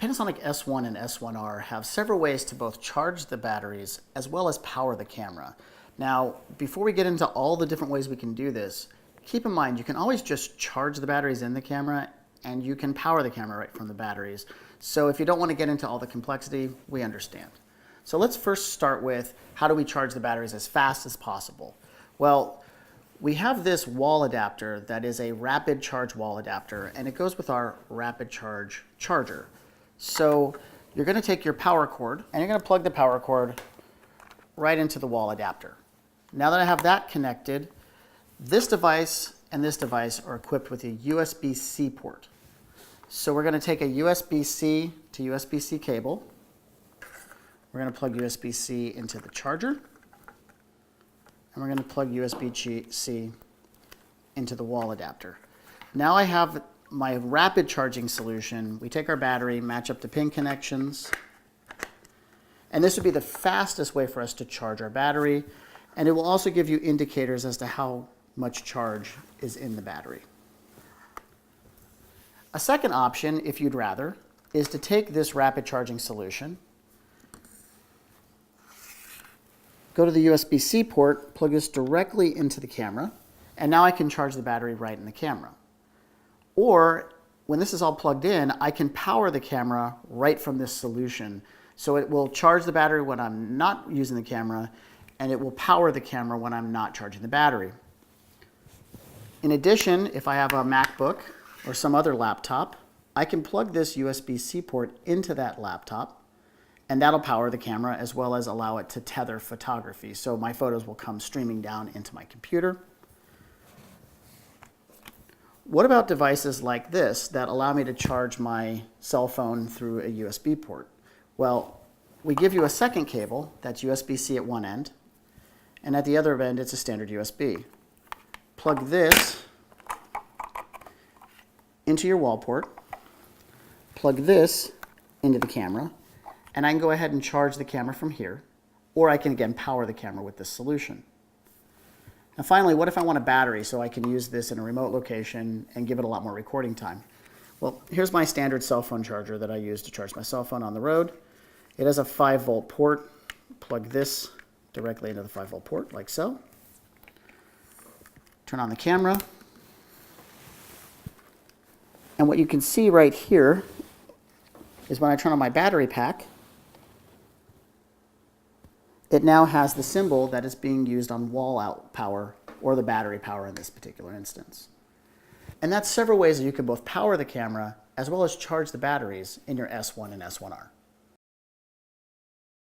Panasonic S1 and S1R have several ways to both charge the batteries as well as power the camera. Now, before we get into all the different ways we can do this, keep in mind you can always just charge the batteries in the camera and you can power the camera right from the batteries. So if you don't want to get into all the complexity, we understand. So let's first start with how do we charge the batteries as fast as possible? Well, we have this wall adapter that is a rapid charge wall adapter, and it goes with our rapid charge charger. So you're going to take your power cord and you're going to plug the power cord right into the wall adapter. Now that I have that connected, this device and this device are equipped with a USB-C port. So we're going to take a USB-C to USB-C cable. We're going to plug USB-C into the charger, and we're going to plug USB-C into the wall adapter. Now I have my rapid charging solution. We take our battery, match up the pin connections, and this would be the fastest way for us to charge our battery, and it will also give you indicators as to how much charge is in the battery. A second option, if you'd rather, is to take this rapid charging solution, go to the USB-C port, plug this directly into the camera, and now I can charge the battery right in the camera. Or, when this is all plugged in, I can power the camera right from this solution. So it will charge the battery when I'm not using the camera, and it will power the camera when I'm not charging the battery. In addition, if I have a MacBook or some other laptop, I can plug this USB-C port into that laptop, and that'll power the camera as well as allow it to tether photography. So my photos will come streaming down into my computer. What about devices like this that allow me to charge my cell phone through a USB port? Well, we give you a second cable that's USB-C at one end, and at the other end it's a standard USB. Plug this into your wall port, plug this into the camera, and I can go ahead and charge the camera from here, or I can again power the camera with this solution. Now finally, what if I want a battery so I can use this in a remote location and give it a lot more recording time? Well, here's my standard cell phone charger that I use to charge my cell phone on the road. It has a 5-volt port. Plug this directly into the 5-volt port, like so. Turn on the camera. And what you can see right here is when I turn on my battery pack, it now has the symbol that is being used on wall out power, or the battery power in this particular instance. And that's several ways that you can both power the camera as well as charge the batteries in your S1 and S1R.